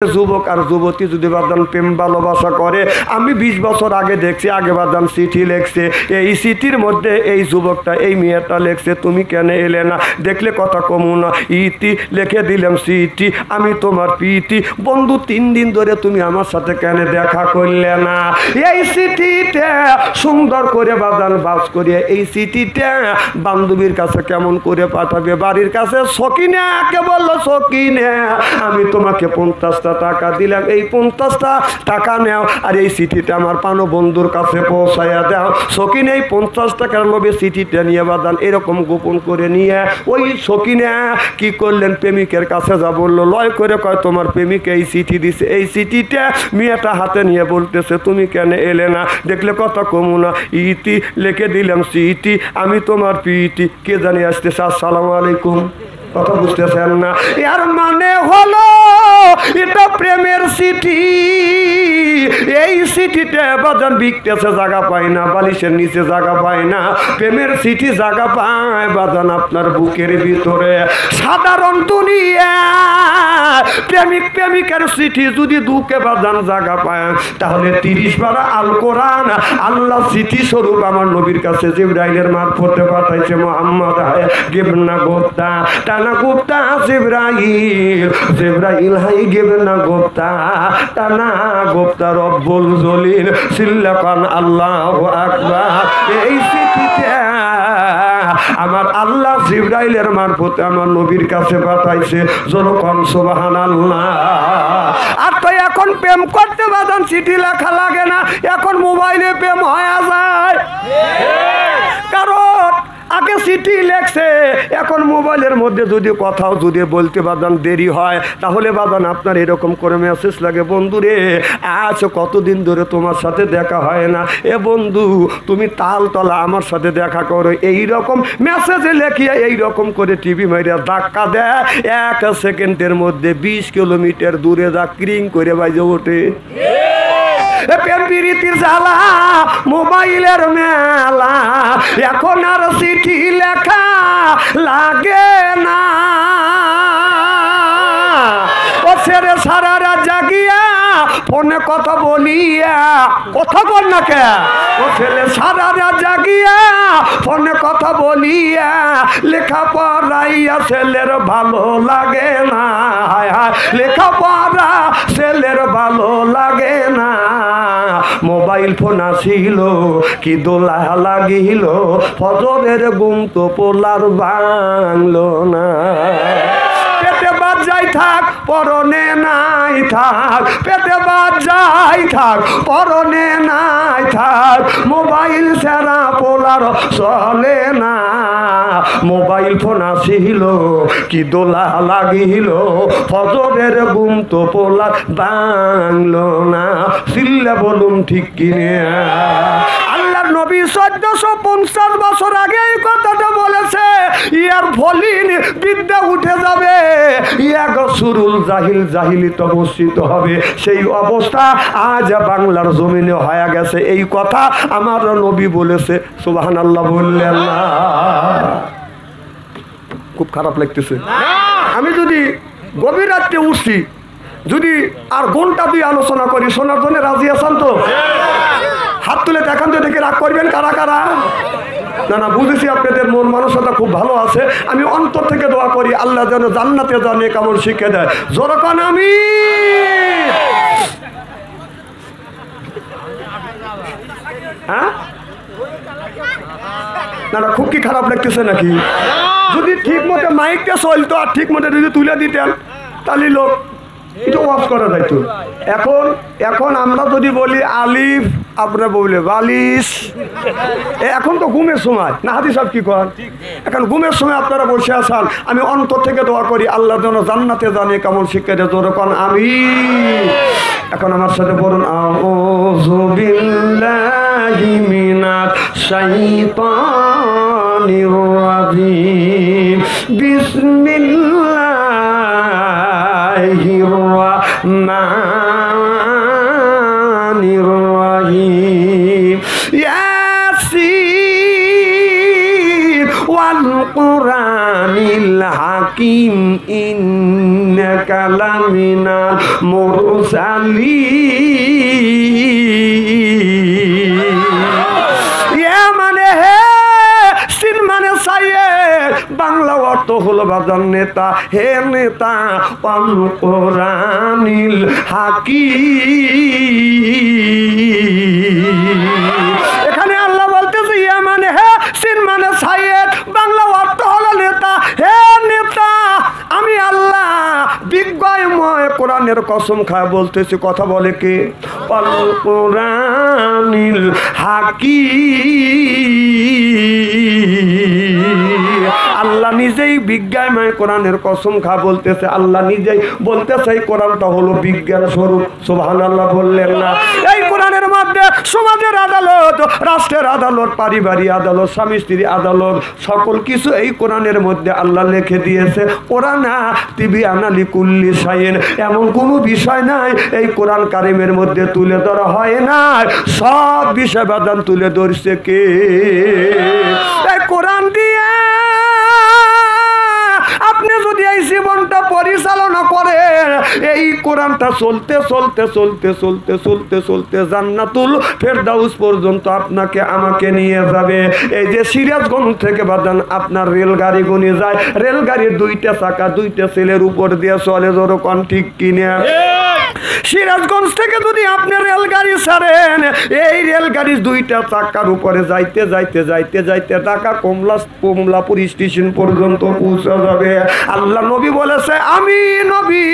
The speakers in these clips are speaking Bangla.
যুবক আর যুবতী যদি বাদান প্রেম ভালোবাসা করে, আমি 20 বছর আগে দেখছি, আগে বাদান চিঠি লেখছে, এই চিঠির মধ্যে এই যুবকটা এই মেয়েটা লেখছে তুমি কেন এলে না, দেখলে কথা কমু না, ইতি লিখে দিলাম চিঠি আমি তোমার প্রীতি, বন্ধু 3 দিন ধরে তুমি আমার সাথে কেন দেখা করলে না। এই চিঠিটা সুন্দর করে বাদান বাস করিয়ে এই চিঠিটা বান্ধবীর কাছে কেমন করে পাঠাবে, বাড়ির কাছে সকিনা কে বললো সকিনা আমি তোমাকে 50 টাকা দিলাম, এই 50 টাকা নেও আর এই চিঠিটা আমার পানো বন্ধুর কাছে পৌঁছাইয়া দাও। সকিনে এই 50 টাকার লোভে চিঠিটা নিয়ে বাদান এরকম গোপন করে নিয়ে ওই সকিনা কি করলেন, প্রেমিকের কাছে যা বললো, লয় করে কয় তোমার প্রেমিক এই চিঠি দিছে, এই চিঠিটা মেয়েটা হাতে নিয়ে বলতেছে তুমি কেন এলে না, দেখলে কথা কমু না, ইতি লিখে দিলাম চিঠি আমি তোমার প্রীতি। কে জানি আসতেছে, আসসালামু আলাইকুম, কথা বুঝতেছেন না? এর মানে হলো এটা প্রেমের চিঠি, এই চিঠিটা বাজান বিকতেছে জায়গা পায় না, বালিশের নিচে জায়গা পায় না, প্রেমের চিঠি জায়গা পায় বাজান আপনার বুকের ভিতরে। সাধারণ দুনিয়া প্রেমিক প্রেমিকের চিঠি যদি দুকে বাজান জায়গা পায়, তাহলে 30 বার আল কোরআন আল্লাহ চিঠি স্বরূপ আমার নবীর কাছে জিবরাইলের মারফতে পাঠাইছে, মুহাম্মদ গিবনা গোপ্তা টানা গোপ্তা জিবরাইল, জিবরাইল হাই গিবনা গোপ্তা টানা গোপ্তা রব্বুল জলিল সিল্লাকান আল্লাহু আকবার। এই চিঠিটা আমার আল্লাহ জিবরাইলের মারফতে আমার নবীর কাছে পাঠাইছে, যখন সুবহানাল্লাহ। আর তো এখন প্রেম করতে বাদান চিঠি লেখা লাগে না, এখন মোবাইলে প্রেম হয়ে যায়, কারণ আগে চিঠি লেখছে, এখন মোবাইলের মধ্যে যদি কথাও যদি বলতে বাদান দেরি হয়, তাহলে বাদান আপনার এরকম করে মেসেজ লাগে, বন্ধুরে আজ কতদিন ধরে তোমার সাথে দেখা হয় না, এ বন্ধু তুমি তালতলা আমার সাথে দেখা করো, এইরকম মেসেজে লেখিয়া এইরকম করে টিভি মাইরা ধাক্কা দেয়, 1 সেকেন্ডের মধ্যে 20 কিলোমিটার দূরে যা ক্রিং করে বাজে ওঠে। প্রেম প্রীতির জ্বালা মোবাইলের মেলা, এখন আর চিঠি লেখা লাগে না, ও ছেড়ে সারা রাত জাগিয়া ফোনে কথা বলিয়া, কথা বল না কে, ও ছেলে সারা রাত জাগিয়া ফোনে কথা বলিয়া, লেখা পড়াইয়া ছেলের ভালো লাগে না, লেখা পড়া ছেলের ভালো লাগে না, মোবাইল ফোন আসিল কি দোলা লাগিল, ফজরের ঘুম তো পোলার বাংলো না, পেটে বাদ যাই থাক পরনে নাই থাক, পেটে বাদ যাই থাক পরনে নাই থাক, মোবাইল ছাড়া পোলার চলে না, মোবাইল ফোন আসিল কি দোলা লাগিল, ফজরের ঘুম তো পোলার বাংলো না, সিল্লা বলুন ঠিক কিনে। আল্লাহর নবী 1450 বছর আগে এই কথাটা বলেছে, ইয়ার ফলিন বিদ্যা উঠে যাবে, ইয়াগ সুরুল জাহিল জাহিলিত বর্ষিত হবে, সেই অবস্থা আজ বাংলার জমিনে হয়ে গেছে, এই কথা আমার নবী বলেছে, সুবহানাল্লাহ বললেন না? খুব খারাপ লাগতেছে, আমি যদি গভীর রাত্রে উঠছি, যদি আর ঘন্টা 2 আলোচনা করি, শোনার জন্য রাজি আছেন তো? হাত তুলে দেখান তো, দেখে রাগ করবেন কারা কারা? না না, বুঝেছি আপনাদের মন মানসিকতা খুব ভালো আছে, আমি অন্তর থেকে দোয়া করি আল্লাহ যেন জান্নাতে জানে কেমন শিখে দেয়, জোরকান আমি। হ্যাঁ না না, খুব কি খারাপ লাগতেছে নাকি? যদি ঠিক মতো মাইকটা চলতো আর ঠিক মতো যদি তুলে দিতেন, তাহলে লোক একটু ওয়াজ করা যাইতো। এখন আমরা যদি বলি আলিফ, আপনারা বললে বালিশ, এখন তো ঘুমের সময় না, হাদি সাহেব কি করেন, এখন ঘুমের সময় আপনারা বসে আছেন, আমি অন্তর থেকে দোয়া করি আল্লাহ যেন জান্নাতে জানে কেমন শিক্ষা দেয়, যখন আমি। এখন আমার সাথে বলুন, আউযু বিল্লাহি মিনাশ শাইতানির রাজিম, বিসমিল্লাহির রাহমানির রাহিম, ইয়াসিন ওয়াল কুরআনিল হাকিম, ইন্নাকা কালামিনাল মুরসালিন। ইয়া মানে হে, সিন মানে সাইয়েদ, বাংলা অর্থ হলো বাজার নেতা। হে নেতা আল কোরআনিল হাকিম। এখানে আল্লাহ বলতেছে ইয়া মানে হে, সিন মানে সাইয়েদ, বাংলা অর্থ হলো নেতা। হে নেতা, আমি আল্লাহ বিজ্ঞময় কোরআনের কসম খায় বলতেছি, কথা বলে কে? আল কোরআনিল হাকিম। আল্লাহ নিজেই বিজ্ঞানময় কোরআনের কসম খা বলতেছে, আল্লাহ নিজেই বলতেছে এই কোরআনটা হলো বিজ্ঞান স্বরূপ। সুবহানাল্লাহ বললেন না? এই কোরআনের মধ্যে সমাজের আদালত, রাষ্ট্রের আদালত, পারিবারিক আদালত, স্বামী স্ত্রী আদালত, সকল কিছু এই কোরআনের মধ্যে আল্লাহ লিখে দিয়েছে। কোরআনা তিবিয়ানা লিকুল্লি শাইইন, এমন কোনো বিষয় নাই এই কোরআন কারিমের মধ্যে তুলে ধরা হয় না। সব বিষয় বাদান তুলে ধরছে কে? এই কোরআন দিয়ে আপনি যদি এই জীবনটা পরিচালনা করেন, এই কোরআনটা চলতে চলতে চলতে চলতে চলতে চলতে জান্নাতুল ফেরদাউস পর্যন্ত আপনাকে আমাকে নিয়ে যাবে। এই যে সিরাজগঞ্জ থেকে বাদান আপনার রেলগাড়ি গুনি যায়, রেলগাড়ির দুইটা চাকা দুইটা ছেলের উপর দিয়ে চলে, যেরকম ঠিক কিনে। সিরাজগঞ্জ থেকে যদি আপনি রেলগাড়ি ছাড়েন, এই রেলগাড়ির দুইটা চাকার উপরে যাইতে যাইতে যাইতে যাইতে ঢাকা কমলাপুর স্টেশন পর্যন্ত পৌঁছে যাবে। আল্লাহ নবী বলেছে, আমি নবী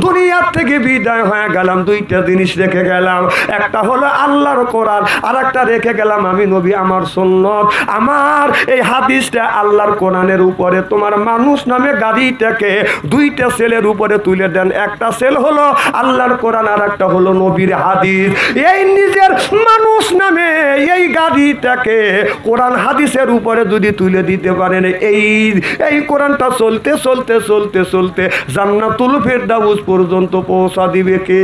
দুনিয়ার থেকে বিদায় হয়ে গেলাম, দুইটা জিনিস রেখে গেলাম। একটা হলো আল্লাহর কোরআন, আর একটা রেখে গেলাম আমি নবী আমার সুন্নাত। আমার এই হাদিসটা আল্লাহর কোরআনের উপরে তোমার মানুষ নামে গাড়িটাকে দুইটা সেলের উপরে তুলে দেন। একটা সেল হলো আল্লাহর কোরআন, আর একটা হলো নবীর হাদিস। এই নিজের মানুষ নামে এই গাড়িটাকে কোরআন হাদিসের উপরে যদি তুলে দিতে পারেন, এই কোরআনটা চলতে চলতে চলতে চলতে জান্নাতুল ফেরদাউস পর্যন্ত পৌঁছা দিবে কে?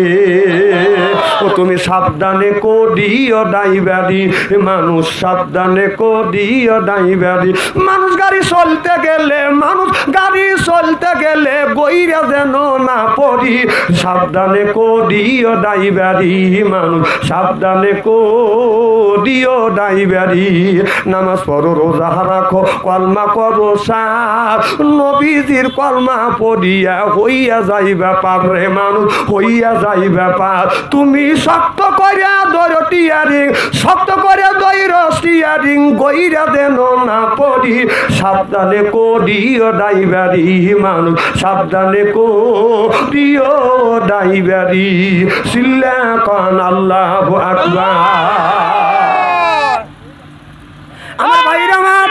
ও তুমি সাবধানে করিও ড্রাইভারি, মানুষ সাবধানে করিও ড্রাইভারি। মানুষ গাড়ি চলতে গেলে, মানুষ গাড়ি চলতে গেলে গইরা যেন না পড়ি, সাবধানে করিও ড্রাইভারি, মানুষ সাবধানে করিও ড্রাইভারি। নামাজ পড়ো, রোজা রাখো, কলমা করো সাথ, নবীজির কলমা পড়িয়া হইয়া যাই ব্যাপার রে মানুষ, হইয়া যাই ব্যাপার। তুমি শক্ত করে ধরো টিয়ারিং, শক্ত করে ধরো টিয়ারিং, গইরা দেন না পড়ি, সাবধানে করিও ড্রাইভারি, মানুষ সাবধানে করিও ড্রাইভারি। সিল্লা কান আল্লাহু আকবার। আমার ভাইরা আমার,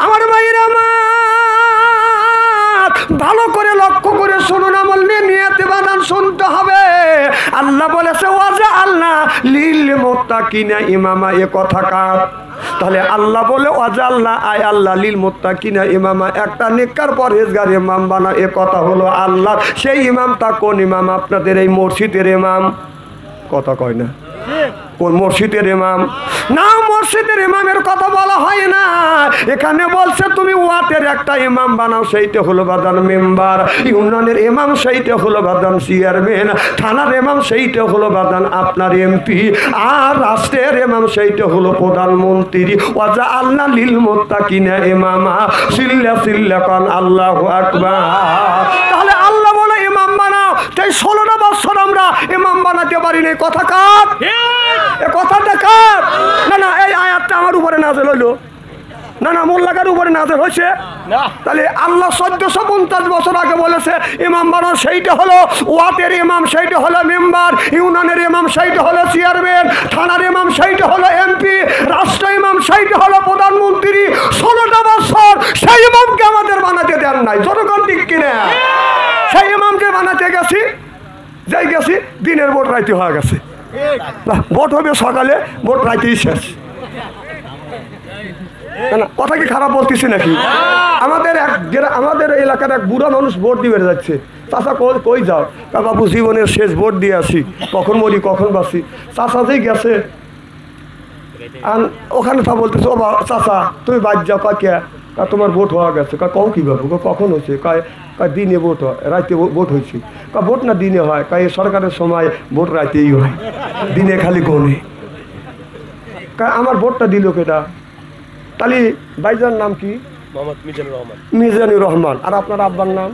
আমার ভাইরা আমার, ভালো করে লক্ষ্য করে শুনুন, আমল নিয়তে বাদান শুনতে হবে। আল্লাহ বলেছে ওয়াজা আল্লাহ লিল মুত্তাকিনা ইমামা, এ কথা কার? তাহলে আল্লাহ বলে ওয়াজা আল্লাহ আয় আল্লাহ লিল মুত্তাকিনা ইমামা, একটা নেককার পরহেজগার ইমাম বানা, এ কথা হলো আল্লাহ। সেই ইমামটা কোন ইমাম? আপনাদের এই মসজিদের ইমাম। কথা কয় না? কোন মসজিদের ইমাম? না, মসজিদের ইমামের কথা বলা হয় না। এখানে বলছে তুমি ওয়াটের একটা ইমাম বানাও, সেইটা হলো বাদান মেম্বার। ইউনিয়নের ইমাম সেইটা হলো বাদান চেয়ারম্যান। থানার ইমাম সেইটা হলো বাদান আপনার এমপি। আর রাষ্ট্রের ইমাম সেইটা হলো প্রধানমন্ত্রী। ওয়াজা আল্লাহ লিল মুত্তাকিনা ইমামা, সিল্লা সিল্লা কান আল্লাহু আকবার। তাহলে আল্লাহ বলে ইমাম বানাও, তাই 16টা বছর আমরা ইমাম বানাতে পারিনি। কথা কার? এ কথাটা কার? না না, এই আয়াতটা আমার উপরে নাযিল হইল না, না মোল্লাকার উপরে নাযিল হয়েছে। তাহলে আল্লাহ 1450 বছর আগে বলেছে ইমাম বানাও, সেইটা হলো ওয়াটের ইমাম, সেইটা হলো মেম্বার। ইউনিয়নের ইমাম সেইটা হলো চেয়ারম্যান। থানার ইমাম সেইটা হলো এমপি। রাষ্ট্র ইমাম সেইটা হলো প্রধানমন্ত্রী। 16টা বছর সেই ইমামকে আমাদের বানাতে দেন নাই। জনগণ ঠিক কিনা? সেই ইমামকে বানাতে গেছি, যাই গেছি, দিনের ভোট রাইতে হয়ে গেছে। ভোট হবে সকালে, ভোট রাইতেই শেষ। না, কথা কি খারাপ বলতেছি নাকি? আমাদের এলাকার এক বুড়া মানুষ ভোট দিবে যাচ্ছে। চাচা কই যাও? বাবু জীবনের শেষ ভোট দিয়ে আসি, কখন মরি কখন বাঁচি। চাচা যেই গেছে ওখানে তা বলতেছে, ও চাচা তুমি বাদ যাও। কে? তোমার ভোট হওয়া গেছে, কও কীভাবে, কখন হয়েছে, কয় দিনে ভোট হয়, রাতে ভোট হয়েছে, ভোট না দিনে হয়, এই সরকারের সময় ভোট রাতেই হয়, দিনে খালি গনে। আমার ভোটটা দিল কেটা? তাহলে ভাইজার নাম কি? মিজানুর রহমান। আর আপনার আব্বার নাম?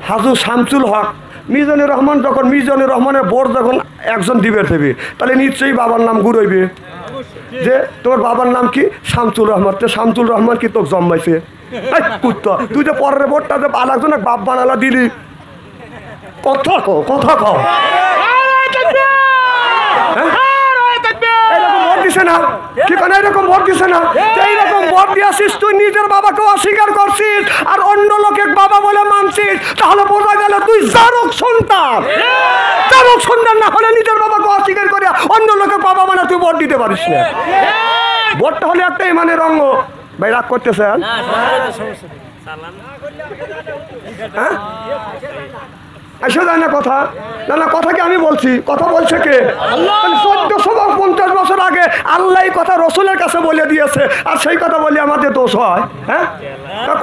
হাজু শামসুল হক। মিজানুর রহমান যখন মিজানুর রহমানের ভোট যখন একজন দিবে দেবে, তাহলে নিশ্চয়ই বাবার নাম ঘুরাইবে যে তোর বাবার নাম কি? শামসুল রহমান। তো শামসুল রহমান কি তোকে জন্মাইছে? কুত্তা, তুই যে পরের ভোটটা যে আরেকজনের বাপ বানালা দিলি, কথা কও, কথা কও। না কি কোনো এরকম ভোট দিছে না? এইরকম ভোট দিয়েছিস তুই, নিজের বাবাকে অস্বীকার করছিস আর অন্য লোকের বাবা বলে মানছিস, তাহলে বোঝা গেল তুই জারক সন্তান। জারক সন্তান না হলে নিজের বাবাকে অস্বীকার করে অন্য লোকের বাবা মানে তুই ভোট দিতে পারিস না। ভোটটা হলে একটাই মানে রঙ। ভাই রাগ করতেছেন? হ্যাঁ আসে যায় না কথা? না না, কথা কি আমি বলছি? কথা বলছে কে? 1450 বছর আগে আল্লাহ কথা রসুলের কাছে বলে দিয়েছে, আর সেই কথা বলে আমাদের দোষ হয়? হ্যাঁ,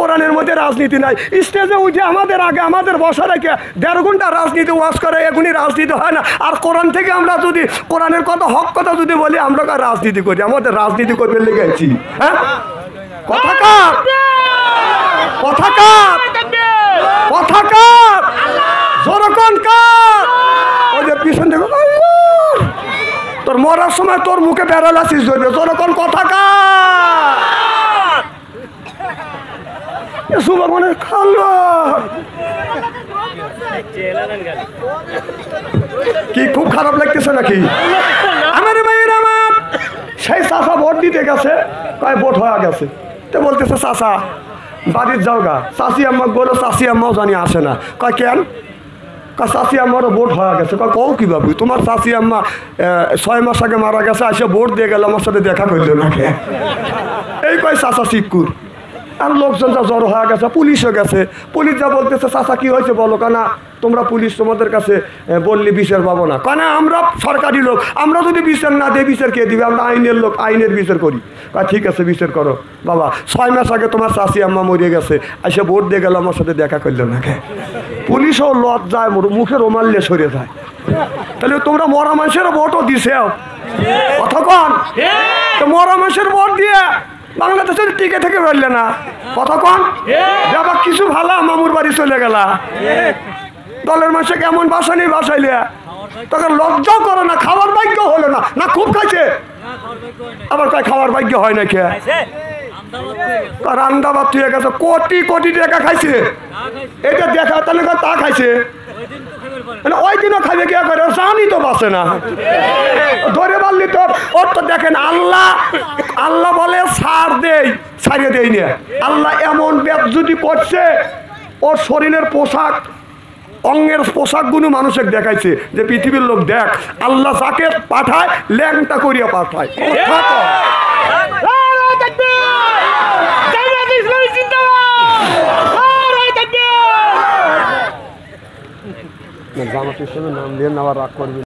কোরআনের মধ্যে রাজনীতি নাই। স্টেজে উঠে আমাদের আগে আমাদের বসা রেখে 1.5 ঘন্টা রাজনীতি ওয়াজ করে, এগুলি রাজনীতি হয় না। আর কোরআন থেকে আমরা যদি কোরআনের কথা হক কথা যদি বলি, আমরা কার রাজনীতি করি? আমাদের রাজনীতি করবে লেগেছি। হ্যাঁ, কথা কার? কথা কার? কথা কার? জনগণ কার? ওই যে পিছন থেকে তোর মরার সময় তোর মুখে প্যারালাইসিস হইবে। জনগণ কথা কার? সুবহানের খালো কি খুব খারাপ লাগতেছে নাকি? আমার ভাইয়ের আমার সেই চাষা ভোট দিতে গেছে, কয় ভোট হয়ে গেছে। তো বলতেছে চাষা বাড়ির যাও গা। চাষি আম্মা বলো, চাষি আম্মাও জানি আসে না। কয় কেন? চাষি আম্মারও ভোট হয়ে গেছে। কও কীভাবে? তোমার চাষি আম্মা 6 মাস আগে মারা গেছে, এসে ভোট দিয়ে গেল, আমার সাথে দেখা করলো না। এই কয় চাষা শিবকুর। আর লোকজন যা জড়ো হয়ে গেছে, পুলিশও গেছে। পুলিশ যা বলতেছে চাষা কী হয়েছে বলো। কেনা তোমরা পুলিশ তোমাদের কাছে বললি বিচার পাবো না। কেন আমরা সরকারি লোক, আমরা যদি বিচার না দিই বিচার কে দিবে? আমরা আইনের লোক, আইনের বিচার করি। ঠিক আছে বিচার করো। বাবা 6 মাস আগে তোমার চাষি আম্মা মরিয়ে গেছে, এসে ভোট দিয়ে গেল, আমার সাথে দেখা করলো না। পুলিশও লজ্জায় মুখে রোমাল্লে সরে যায়। তাহলে তোমরা মরা মানুষেরও ভোটও দিছেও, কতক্ষণ মরা মানুষের ভোট দিয়ে বাংলাদেশের টিকে থেকে বললে না, কতক্ষণ যাবা কিছু ভালো মামুর বাড়ি চলে গেলা। দলের মানুষে কেমন বাসা নেই বাসাইলে, তখন লজ্জাও করো না, খাওয়ার ভাগ্য হলো না। না খুব খাইছে, আবার কয় খাওয়ার ভাগ্য হয় না কে? রান্না ভাত হয়ে গেছে, কোটি কোটি টাকা খাইছে। এটা দেখা তাহলে তা খাইছে, ওই দিনও খাইবে কে করে? জানি তো বাসে না, ধরে পারলি তো। ওর তো দেখেন আল্লাহ, আল্লাহ বলে ছাড় দেই, ছাড়িয়ে দেই না। আল্লাহ এমন বেজ্জতি করছে, ওর শরীরের পোশাক, অঙ্গের পোশাকগুলো মানুষের দেখাইছে যে পৃথিবীর লোক দেখ, আল্লাহ যাকে পাঠায় ল্যাংটা করিয়া পাঠায়। জামাত ইসলামের নাম দিয়ে নেওয়ার রাগ করবে।